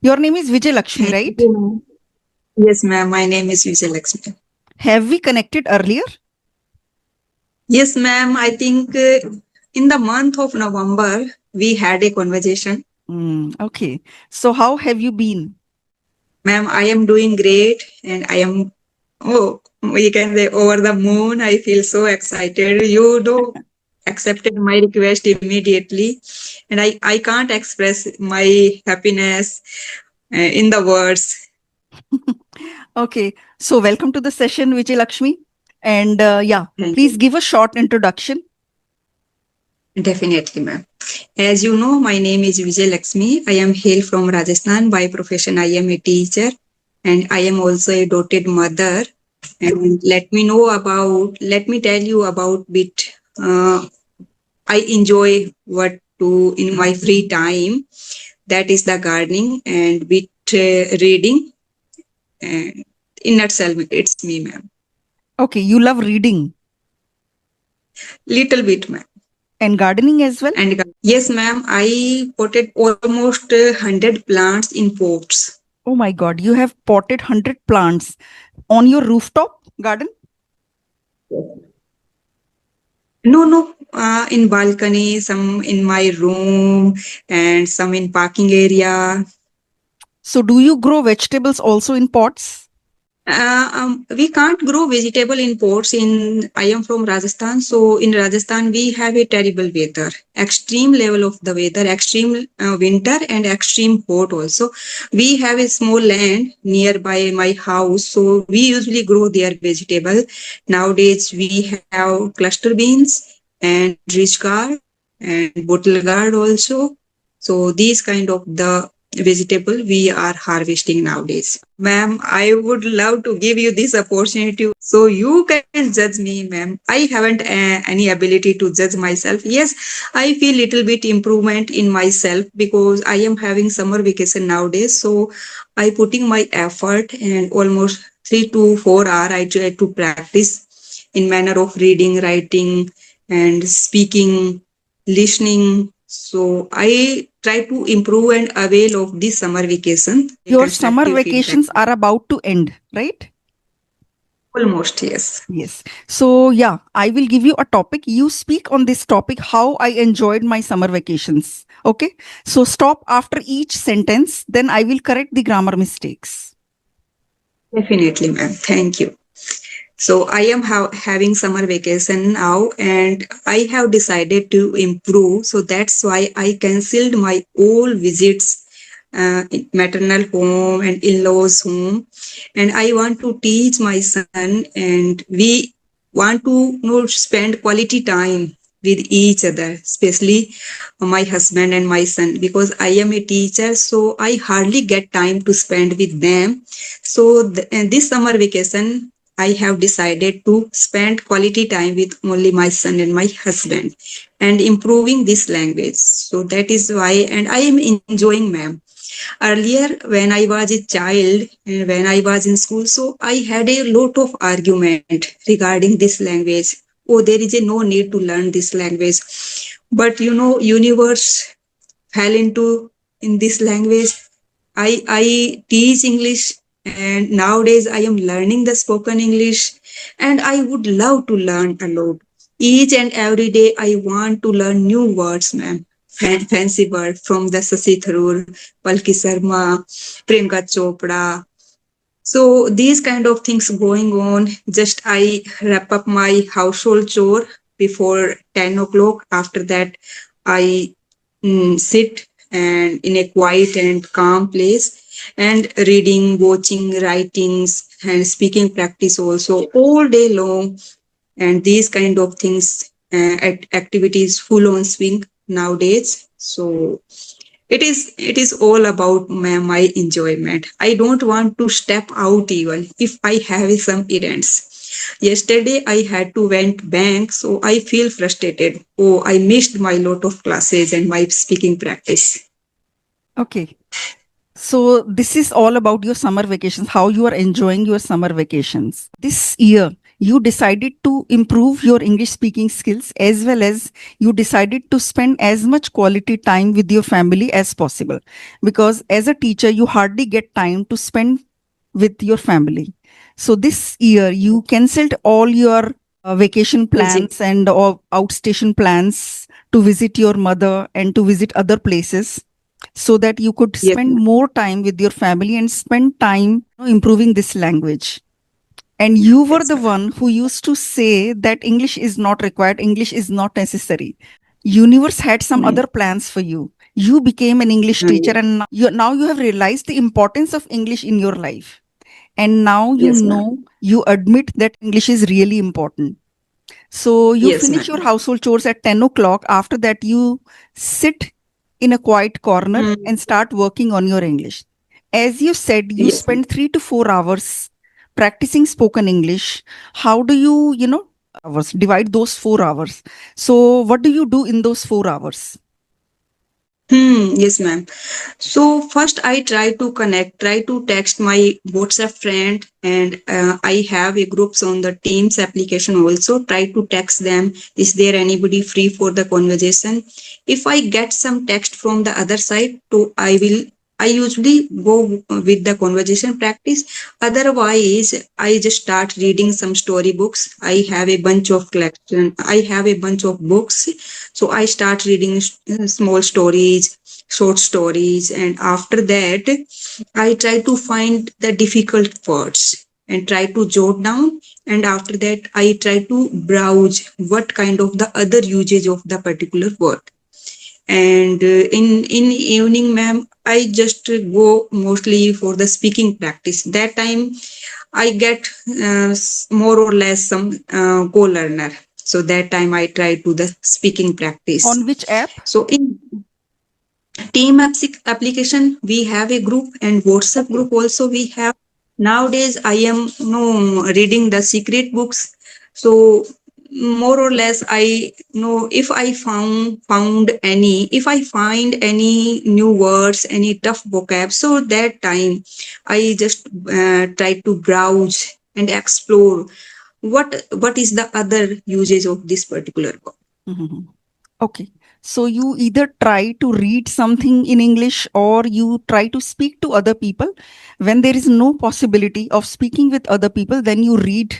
Your name is Vijay Lakshmi, Thank right? you, ma'am. Yes, ma'am. My name is Vijay Lakshmi. Have we connected earlier? Yes, ma'am. I think in the month of November, we had a conversation. Okay. So how have you been? Ma'am, I am doing great and I am, oh, we can say over the moon. I feel so excited. You do accepted my request immediately and I can't express my happiness in the words. Okay. So welcome to the session, Vijay Lakshmi. And yeah, Thank please you. give a short introduction. Definitely, ma'am. As you know, my name is Vijay Lakshmi. I am hail from Rajasthan. By profession, I am a teacher and I am also a doted mother. And let me tell you about bit. I enjoy what to in my free time. That is the gardening and bit reading. And in nutshell, it's me, ma'am. Okay. You love reading Little bit, ma'am. and gardening as well. And yes, ma'am, I potted almost 100 plants in pots. Oh my God. You have potted 100 plants on your rooftop garden. No, no, in balcony, some in my room, and some in parking area. So do you grow vegetables also in pots? We can't grow vegetable in pots. I am from Rajasthan, so in Rajasthan we have a terrible weather, extreme level of the weather, extreme winter and extreme hot also. We have a small land nearby my house, so we usually grow their vegetable. Nowadays we have cluster beans and rich gourd and bottle gourd also. So these kind of the vegetable we are harvesting nowadays. Ma'am, I would love to give you this opportunity so you can judge me, ma'am. I haven't any ability to judge myself. Yes, I feel little bit improvement in myself because I am having summer vacation nowadays. So I putting my effort and almost 3 to 4 hours I try to practice in manner of reading, writing, and speaking, listening. So I try to improve and avail of this summer vacation. A Your summer constructive feedback. vacations are about to end, right? Almost, yes. Yes. So, yeah, I will give you a topic. You speak on this topic, how I enjoyed my summer vacations. Okay. So, stop after each sentence, then I will correct the grammar mistakes. Definitely, ma'am. Thank you. So I am having summer vacation now and I have decided to improve. So that's why I cancelled my all visits in maternal home and in-laws home. And I want to teach my son and we want to spend quality time with each other, especially my husband and my son, because I am a teacher. So I hardly get time to spend with them. So this summer vacation, I have decided to spend quality time with only my son and my husband and improving this language. So that is why, and I am enjoying, ma'am. Earlier, when I was a child and when I was in school, so I had a lot of argument regarding this language. Oh, there is a no need to learn this language. But universe fell into in this language. I teach English and nowadays I am learning the spoken English and I would love to learn a lot. Each and every day I want to learn new words, ma'am. Fancy word from the Sasi Tharoor, Palki Sarma, Premka Chopra. So these kind of things going on. Just I wrap up my household chore before 10 o'clock. After that, I sit and in a quiet and calm place and reading, watching, writings and speaking practice also all day long. And these kind of things, activities full on swing nowadays. So it is all about my enjoyment. I don't want to step out even if I have some errands. Yesterday I had to went bank, so I feel frustrated. Oh, I missed my lot of classes and my speaking practice. Okay. So, this is all about your summer vacations, how you are enjoying your summer vacations. This year, You decided to improve your English speaking skills, as well as you decided to spend as much quality time with your family as possible. Because as a teacher, you hardly get time to spend with your family. So this year, you cancelled all your vacation Visit. plans and all outstation plans to visit your mother and to visit other places, so that you could Yes, spend ma'am. more time with your family and spend time improving this language. And you were Yes, the ma'am. one who used to say that English is not required, English is not necessary. Universe had some Mm, other plans for you. You became an English teacher, mm, and now you have realized the importance of English in your life. And now you yes, ma'am. know, you admit that English is really important. So you Yes, finish your ma'am. household chores at 10 o'clock. After that, you sit in a quiet corner Mm, and start working on your English. As you said, you yes, ma'am. spend 3 to 4 hours practicing spoken English. How do you hours, divide those 4 hours? So, what do you do in those 4 hours? Yes, ma'am. So first I try to connect, try to text my WhatsApp friend, and I have a groups on the Teams application also. Try to text them. Is there anybody free for the conversation? If I get some text from the other side, to I will. I usually go with the conversation practice. Otherwise, I just start reading some storybooks. I have a bunch of collection. I have a bunch of books, so I start reading small stories, short stories, and after that I try to find the difficult words and try to jot down, and after that I try to browse what kind of the other usage of the particular word. And in evening, ma'am, I just go mostly for the speaking practice. That time I get more or less some co-learner, so that time I try to the speaking practice. On which app? So in Team application, we have a group, and WhatsApp Okay. group also we have. Nowadays, I am reading the secret books. So more or less, I know if I if I find any new words, any tough vocab, so that time I just try to browse and explore what is the other usage of this particular word. Mhm. Okay. So you either try to read something in English or you try to speak to other people. When there is no possibility of speaking with other people, then you read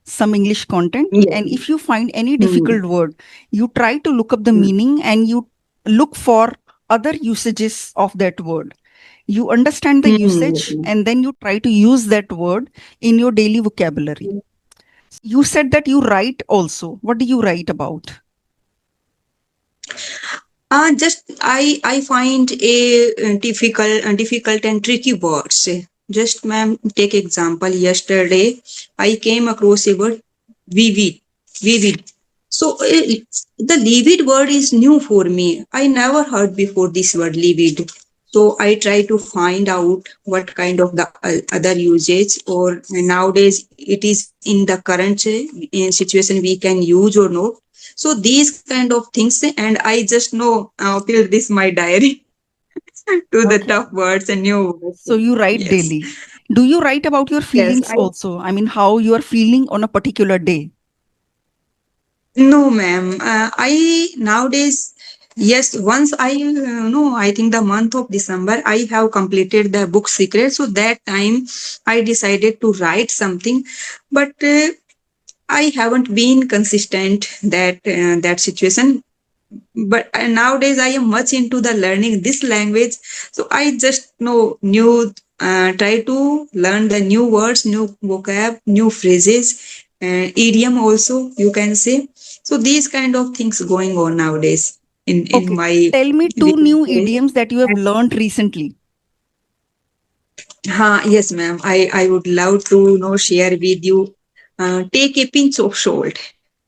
some English content. Yes. And if you find any Hmm. difficult word, you try to look up the Hmm. meaning and you look for other usages of that word. You understand the Yes, usage ma'am. and then you try to use that word in your daily vocabulary. You said that you write also. What do you write about? Just I find a difficult and tricky words. Just ma'am, take example. Yesterday, I came across a word vivid, vivid. So the livid word is new for me. I never heard before this word livid. So I try to find out what kind of the other usage, or nowadays it is in the current in situation we can use or not. So these kind of things, and I just know fill this my diary to the Okay. tough words and new words. So you write Yes, daily. Do you write about your yes. feelings also? I mean, how you are feeling on a particular day? No, ma'am. I nowadays, yes, once I know, I think the month of December, I have completed the book Secret. So that time I decided to write something, but I haven't been consistent that situation. But nowadays I am much into the learning this language, so I just know new, try to learn the new words, new vocab, new phrases, idiom also you can say. So these kind of things going on nowadays in Okay. my, Tell me we two can new say. idioms that you have learned recently. Yes, ma'am. I would love to share with you. Take a pinch of salt.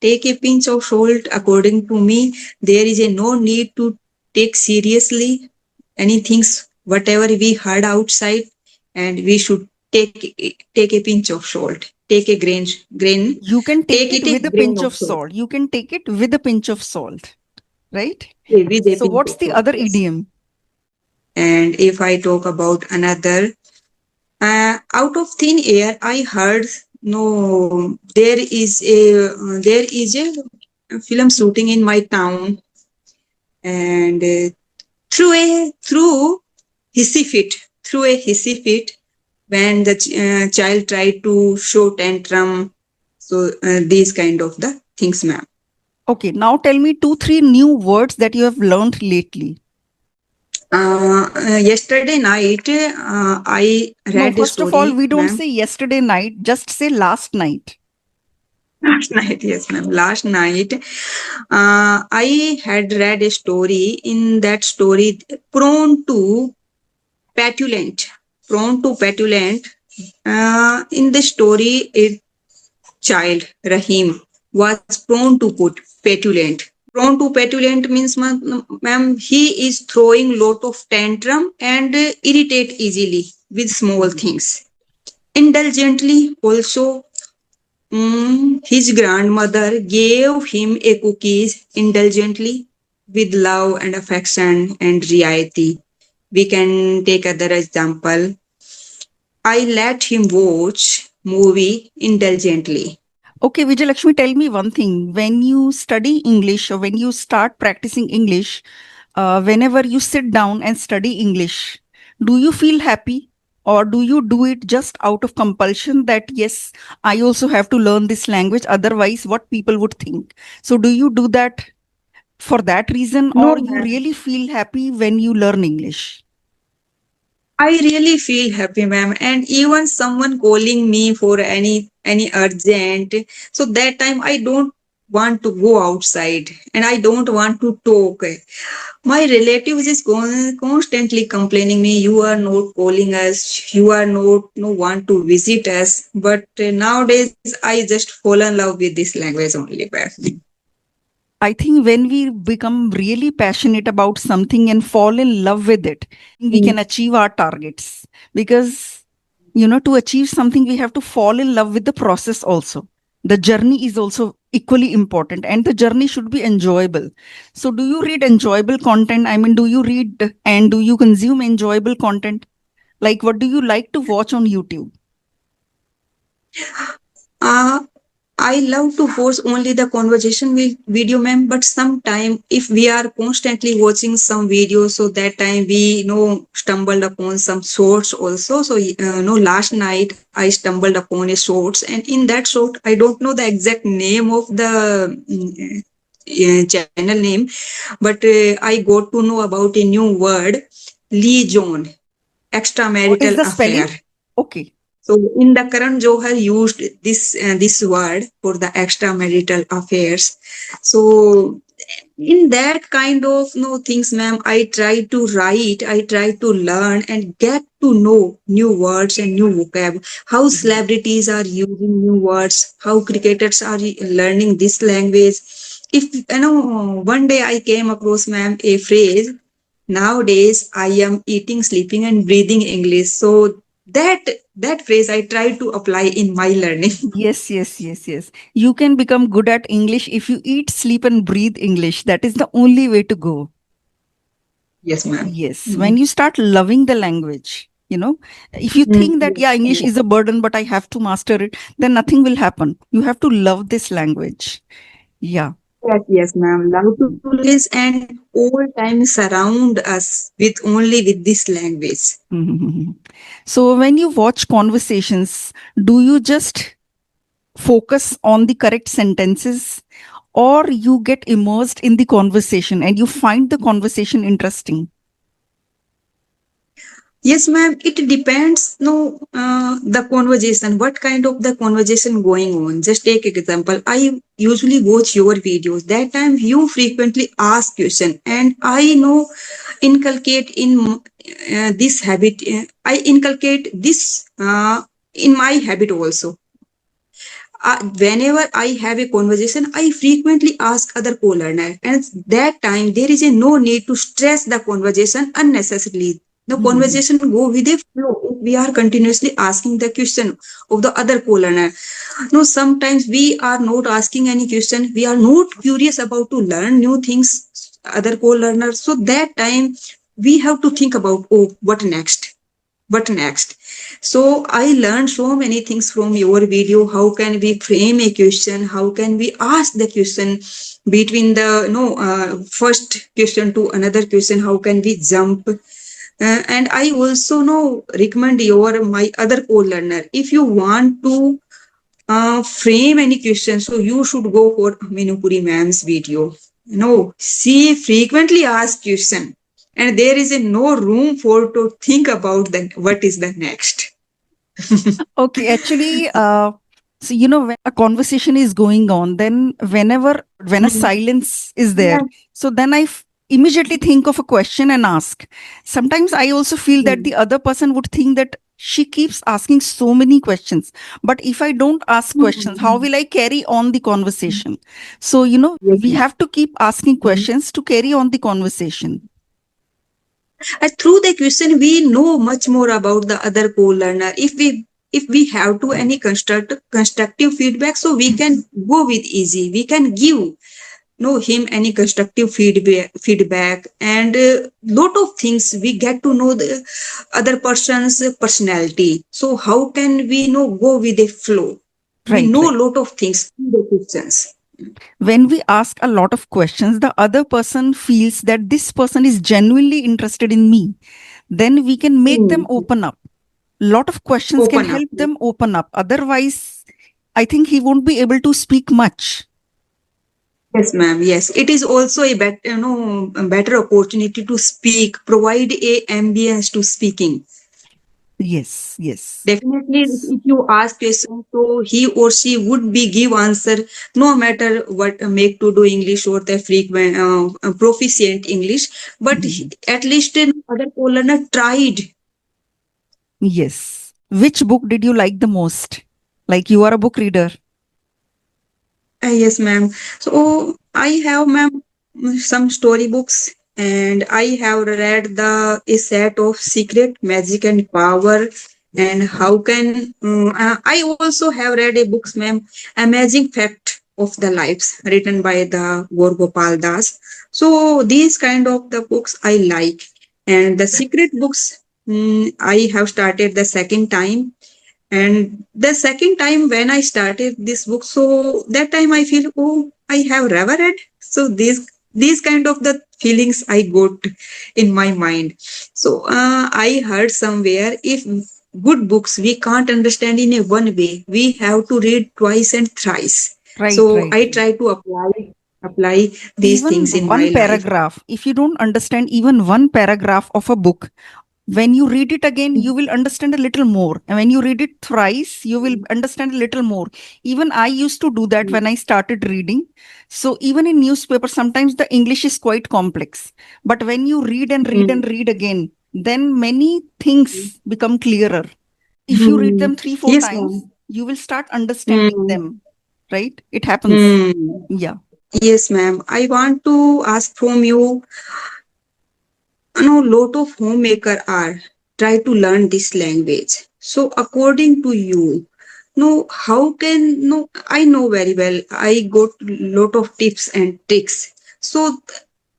Take a pinch of salt. According to me, there is a no need to take seriously anything, whatever we heard outside, and we should take a pinch of salt. Take a grain. You can take Take it it a with a grain pinch of of salt. salt. You can take it with a pinch of salt, right? With a So, pinch what's of the salt. other Yes. idiom? And if I talk about another, out of thin air, I heard no, there is a film shooting in my town, and through hissy fit, through a hissy fit, when the child tried to show tantrum. So these kind of the things, ma'am. Okay, now tell me two, three new words that you have learned lately. Yesterday night, I No, read a first of all, story, we don't ma'am. say yesterday night, just say last night. Last night, yes, ma'am. Last night, I had read a story. In that story, prone to petulant, prone to petulant. In the story, a child, Rahim, was prone to put petulant. Prone to petulant means, ma'am, he is throwing lot of tantrum and irritate easily with small Mhm. things. Indulgently also, his grandmother gave him a cookies indulgently with love and affection and riayati. We can take other example. I let him watch movie indulgently. Okay, Vijay, tell me one thing. When you study English or when you start practicing English, whenever you sit down and study English, do you feel happy or do you do it just out of compulsion that, yes, I also have to learn this language, otherwise, what people would think? So, do you do that for that reason No, or you ma'am. really feel happy when you learn English? I really feel happy, ma'am. And even someone calling me for any urgent, so that time I don't want to go outside and I don't want to talk. My relatives is constantly complaining me, you are not calling us, you are not no want to visit us. But nowadays I just fall in love with this language only, ma'am. I think when we become really passionate about something and fall in love with it, we can achieve our targets. Because, to achieve something, we have to fall in love with the process also. The journey is also equally important and the journey should be enjoyable. So, do you read enjoyable content? I mean, do you read and do you consume enjoyable content? Like, what do you like to watch on YouTube? Uh, I love to watch only the conversation video, ma'am. But sometime if we are constantly watching some videos, so that time we stumbled upon some shorts also. So last night I stumbled upon a shorts, and in that short I don't know the exact name of the channel name, but I got to know about a new word, liaison, What is extramarital the affair. spelling? Okay. So in the Karan Johar used this word for the extramarital affairs. So in that kind of things, ma'am, I try to write, I try to learn and get to know new words and new vocab. How Mhm. celebrities are using new words, how cricketers are learning this language. If one day I came across, ma'am, a phrase. Nowadays, I am eating, sleeping, and breathing English. So that that phrase I try to apply in my learning. Yes, yes, yes, yes. You can become good at English if you eat, sleep, and breathe English. That is the only way to go. Yes, ma'am. Yes. When Mm. you start loving the language, if you think that, Yes, yeah, English yes, is a burden, but I have to master it, then nothing will happen. You have to love this language. Yeah. yes, ma'am. Love to live and all time surround us with only with this language. Mhm. So when you watch conversations, do you just focus on the correct sentences or you get immersed in the conversation and you find the conversation interesting? Yes, ma'am. It depends. No, the conversation. What kind of the conversation going on? Just take example. I usually watch your videos. That time you frequently ask question, and I know inculcate in this habit. I inculcate this in my habit also. Whenever I have a conversation, I frequently ask other co-learner, and that time there is a no need to stress the conversation unnecessarily. The Mhm. conversation go with a flow. If we are continuously asking the question of the other co-learner, no, sometimes we are not asking any question. We are not curious about to learn new things, other co-learners. So that time we have to think about, oh, what next? what next? So I learned so many things from your video. How can we frame a question? How can we ask the question between the first question to another question? How can we jump? And I also know recommend your my other co-learner. If you want to frame any question, so you should go for Meenu Puri Ma'am's video. She frequently asks question, and there is a no room for to think about the what is the next. Okay, actually, so when a conversation is going on, then when a Mm. silence is there, Yeah. so then immediately think of a question and ask. Sometimes I also feel that Mm. the other person would think that she keeps asking so many questions. But if I don't ask questions, how Mm. will I carry on the conversation? So, Yes, we ma'am. have to keep asking Mm. questions to carry on the conversation. Through the question, we know much more about the other co-learner. If we have to any constructive feedback, so we can go with easy. We can give know him any constructive feedback and lot of things we get to know the other person's personality. So how can we know go with the flow? We Right, know right. a lot of things through the questions. When we ask a lot of questions, the other person feels that this person is genuinely interested in me. Then we can make them Hmm. open up. Lot of questions can Open up. help them open up. Otherwise, I think he won't be able to speak much. Yes, ma'am. Yes, it is also a better, a better opportunity to speak, provide a ambience to speaking. Yes, yes. Definitely, if you ask question, so he or she would be give answer no matter what make to do English or the frequent proficient English. But Mhm. at least other co-learner tried. Yes. Which book did you like the most? Like you are a book reader. Yes, ma'am. So I have, ma'am, some storybooks, and I have read the a set of Secret, Magic, and Power. And how can I also have read a books, ma'am, Amazing Fact of the Lives, written by the Gopal Das. So these kind of the books I like, and the secret books I have started the second time, and the second time when I started this book, so that time I feel, oh, I have never read. So these kind of the feelings I got in my mind. So I heard somewhere, if good books we can't understand in a one way, we have to read twice and thrice. Right, So right, I right. try to apply these Even things in one my life. paragraph, if you don't understand even one paragraph of a book, when you read it again, you will understand a little more. And when you read it thrice, you will understand a little more. Even I used to do that when I started reading. So even in newspaper, sometimes the English is quite complex. But when you read and read and Mm. read again, then many things become clearer. If you read Mm. them three, four Yes, times, ma'am. you will start understanding Mm. them. Right? It happens. Mm. Yeah. Yes, ma'am. I want to ask from you, lot of homemaker are try to learn this language. So according to you, no, how can no? I know very well. I got lot of tips and tricks. So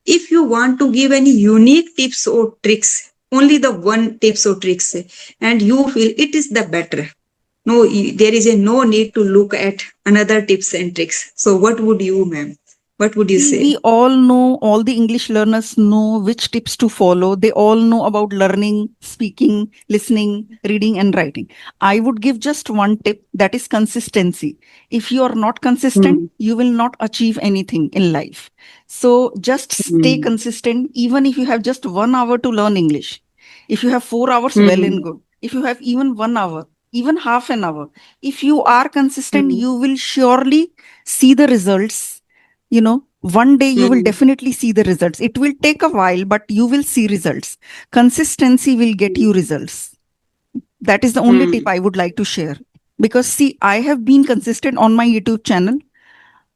if you want to give any unique tips or tricks, only the one tips or tricks, and you feel it is the better. No, there is a no need to look at another tips and tricks. So what would you, ma'am? What would you See, say? we all know, all the English learners know which tips to follow. They all know about learning, speaking, listening, reading, and writing. I would give just one tip, that is consistency. If you are not consistent, Mm. you will not achieve anything in life. So just stay Mm. consistent, even if you have just 1 hour to learn English. If you have 4 hours, well and Mm. good. If you have even 1 hour, even half an hour, if you are consistent, Mm. you will surely see the results. One day you will Mm. definitely see the results. It will take a while, but you will see results. Consistency will get you results. That is the only tip Mm. I would like to share. Because see, I have been consistent on my YouTube channel.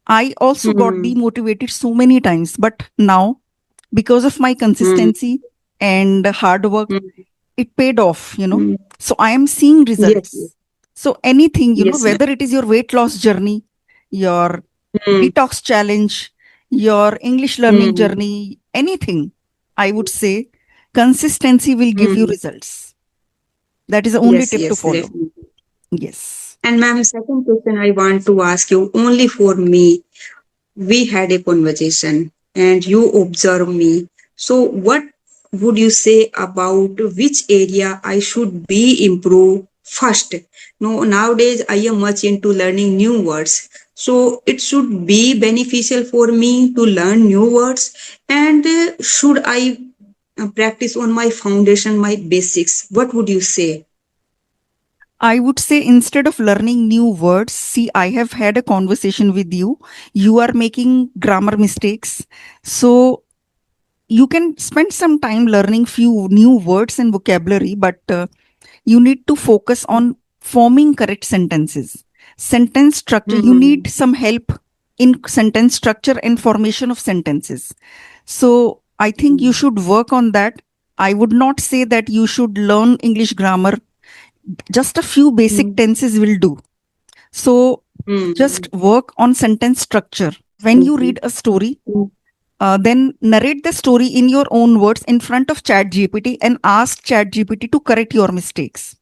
I also got Mm. demotivated so many times, but now, because of my Mm. consistency and hard work, Mm. it paid off. Mm. So I am seeing Yes, yes, results. So anything, yes, ma'am. whether it is your weight loss journey, your Mm. detox challenge, your English learning Mm. journey, anything, I would say consistency will give you Mm. results. That is the only Yes, tip to yes, follow. definitely. Yes. And ma'am, second question I want to ask you only for me. We had a conversation and you observe me. So what would you say about which area I should be improve first? No, nowadays I am much into learning new words. So it should be beneficial for me to learn new words, and should I practice on my foundation, my basics? What would you say? I would say instead of learning new words, see, I have had a conversation with you. You are making grammar mistakes. So you can spend some time learning few new words and vocabulary, but you need to focus on forming correct sentences. Sentence structure, you Hmm. need some help in sentence structure and formation of sentences. So I think you should work on that. I would not say that you should learn English grammar. Just a few basic Hmm. tenses will do. So Hmm. just work on sentence structure. When you read a story, Hmm. then narrate the story in your own words in front of ChatGPT and ask ChatGPT to correct your mistakes.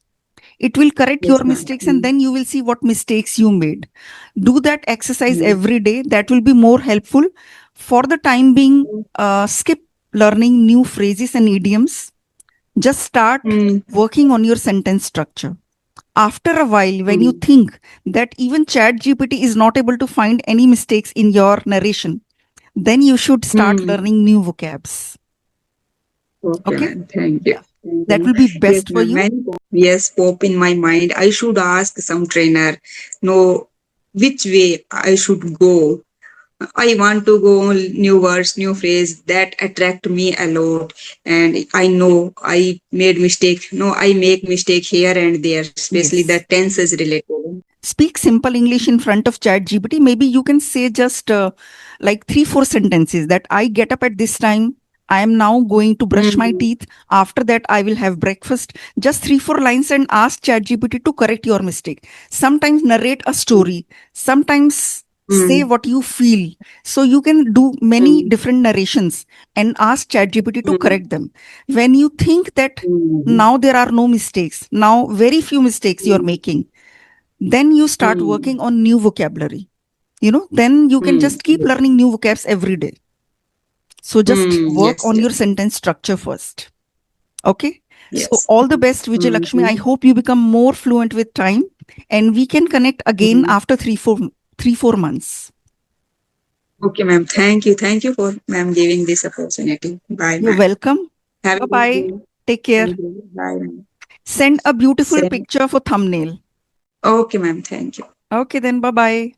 It will correct Yes, your ma'am. mistakes and then you will see what mistakes you made. Do that exercise Hmm. every day. That will be more helpful. For the time being, skip learning new phrases and idioms. Just start Hmm. working on your sentence structure. After a while, when you Hmm. think that even ChatGPT is not able to find any mistakes in your narration, then you should start Hmm. learning new vocabs. Okay, Okay? ma'am. Thank you. Yeah. Thank you, That ma'am. will be Yes, best for ma'am. you. Many yes pop in my mind. I should ask some trainer. No, which way I should go. I want to go on new words, new phrase that attract me a lot. And I know I made mistake. No, I make mistake here and there, especially the Yes. tense is related. Speak simple English in front of ChatGPT. Maybe you can say just like 3, 4 sentences that I get up at this time. I am now going to brush my Hmm. teeth. After that, I will have breakfast. Just 3, 4 lines and ask ChatGPT to correct your mistake. Sometimes narrate a story. Sometimes say Hmm. what you feel. So you can do many Hmm. different narrations and ask ChatGPT to Hmm. correct them. When you think that Hmm. now there are no mistakes, now very few mistakes you're Hmm. making, then you start Hmm. working on new vocabulary. Then you can Hmm. just keep learning new vocabs every day. So just Hmm. work Yes. on Yes. your sentence structure first. Okay. So Yes. all the best, Vijay Lakshmi. I Hmm. hope you become more fluent with time and we can connect again Hmm. after 3, 4 months. Okay, ma'am. Thank you. Thank you for ma'am giving this opportunity. Bye, You're ma'am. welcome. Have a Bye good bye. day. Take care. Thank you. Bye, ma'am. Send a beautiful Same. picture for thumbnail. Okay, ma'am. Thank you. Okay, then bye bye.